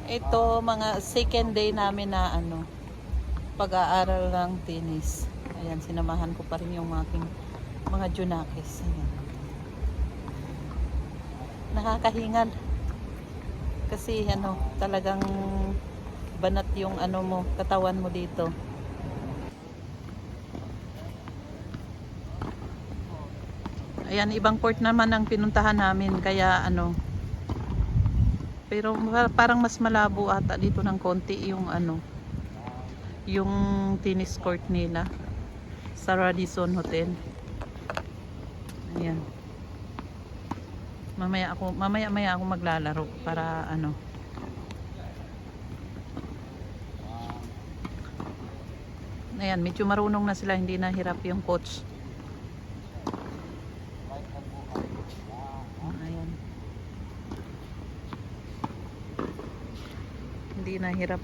Ito, mga second day namin na pag-aaral ng tennis. Ayan, sinamahan ko pa rin yung aking mga junakis. Ayan. Nakakahingal. Kasi talagang banat yung katawan mo dito. Ayan, ibang court naman ang pinuntahan namin. Kaya pero parang mas malabo ata dito ng konti yung tennis court nila sa Radisson Hotel. Ayan. Mamaya ako maglalaro para Ayan, medyo marunong na sila, hindi na hirap yung coach. Ayan. Hindi na hirap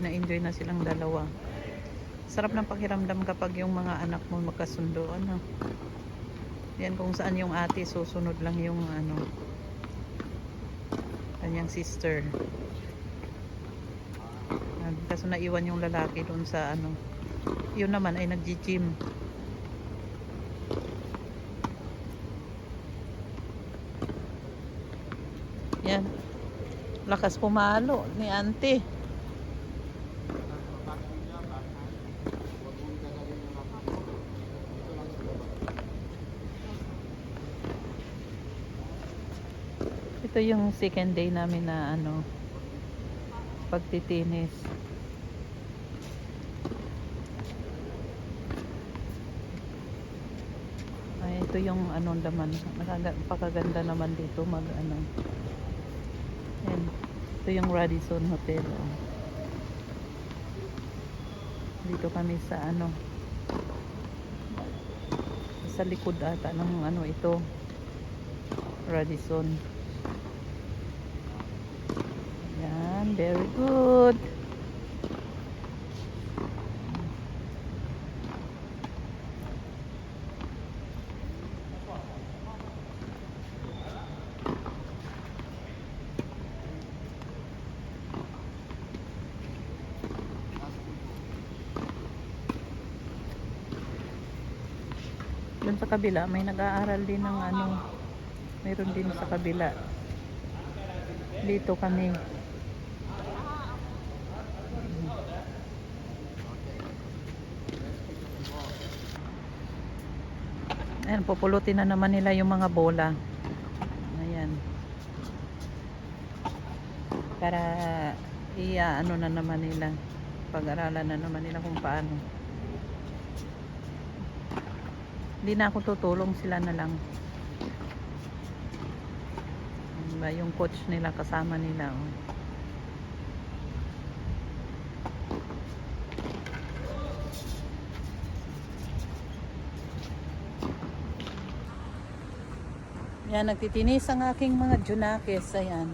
enjoy na silang dalawa. Sarap ng pakiramdam kapag yung mga anak mo magkasundo, Yan, kung saan yung ate susunod lang yung kanyang sister. Kaso naiwan yung lalaki doon sa yun naman ay nag-gym. Yan, lakas pumalo ni auntie. Ito yung second day namin na pagtitinis. Ay, ito yung naman, napakaganda naman dito yan. Ito yung Radisson Hotel. Dito kami sa sa likod ata ng ito, Radisson. Yan, very good. Doon sa kabila may nag-aaral din ng mayroon din sa kabila. Dito kami. Ayan, pupulutin na naman nila yung mga bola. Ayan. Para na naman nila. Pag-aralan na naman nila kung paano. Hindi na ako tutulong, sila na lang. Diba, yung coach nila kasama nila. Yan, nagtitinis ang aking mga junakis. Ayan.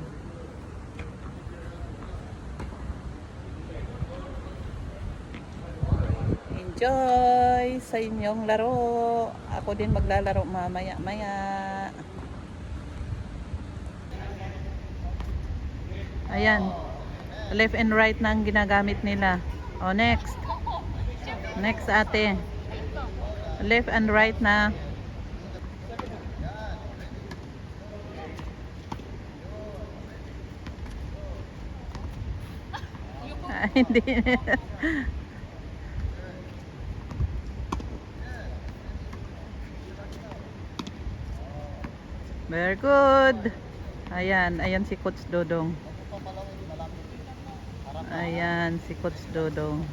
Enjoy sa inyong laro. Ako din maglalaro mamaya-maya. Ayan. Left and right na ang ginagamit nila. O, next. Next, ate. Left and right na. Hindi. Very good. Ayan, ayan si Coach Dodong. Ayan si Coach Dodong.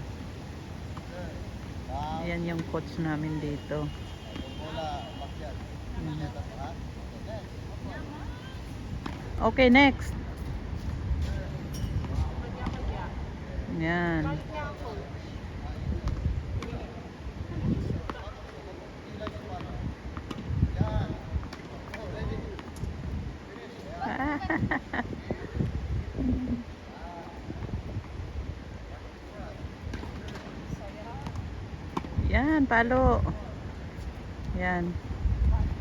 Ayan yung coach namin dito. Okay, next. Ayan. Yan, palo. Yan.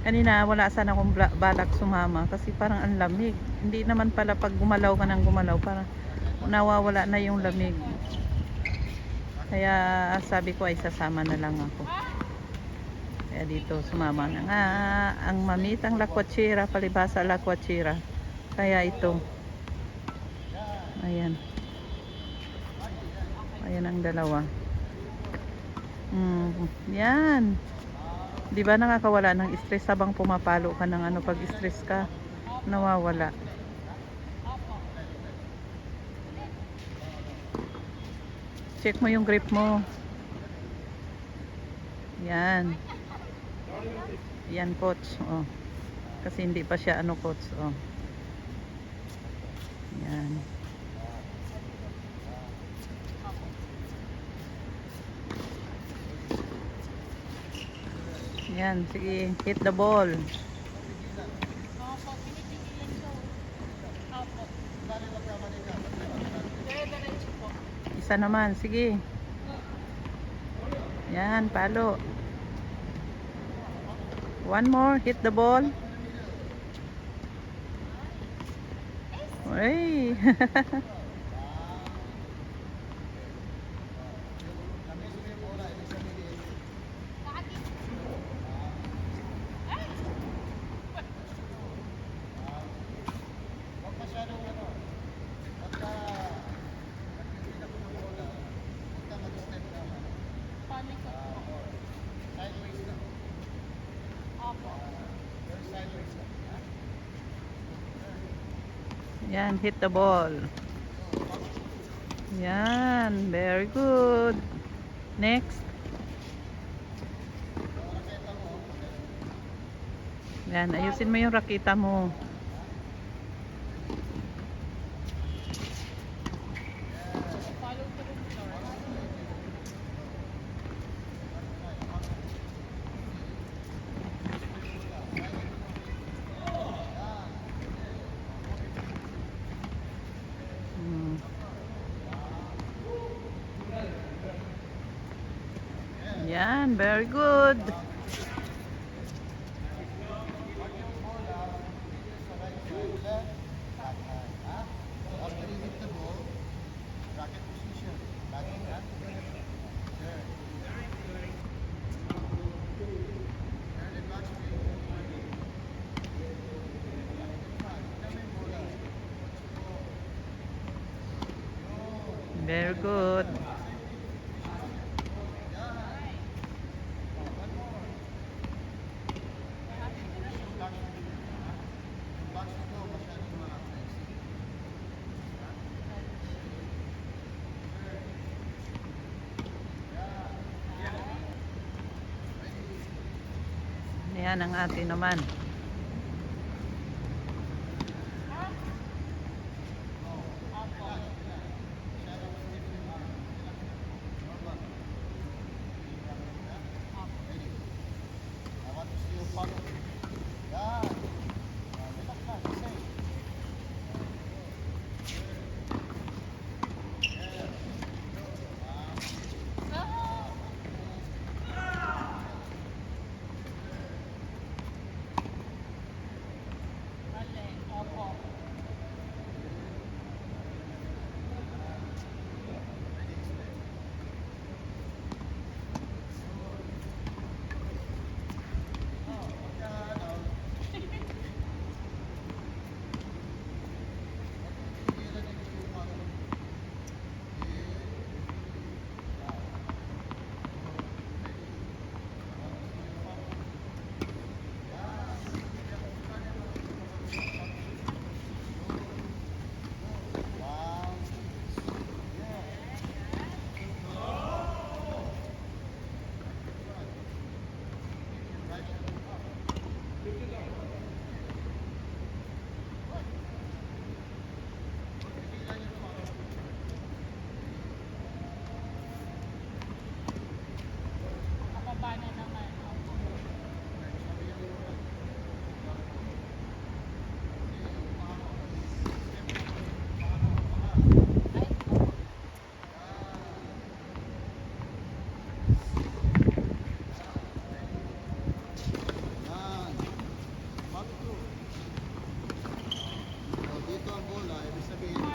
Kanina wala sana akong balak sumama kasi parang ang lamig. Hindi naman pala pag gumalaw ka ng gumalaw parang nawawala na yung lamig. Kaya sabi ko ay sasama na lang ako. Kaya dito sumama na nga ang mamitang lakwachira, palibasa lakwachira. Kaya ito. Ayan. Ayan ang dalawa. Yan. Di ba nakakawala ng stress habang pumapalo ka ng ano, pag stress ka, nawawala. Check mo yung grip mo. Yan. Yan coach. Oh. Kasi hindi pa siya ano coach. Oh. Yan. Yan, sige, hit the ball. Isa naman, sige. Yan, palo. One more, hit the ball. Ay. Yan, hit the ball. Yan, very good. Next. Yan, ayusin mo yung rakita mo. Yan, very good. Very good. Yan ang atin naman.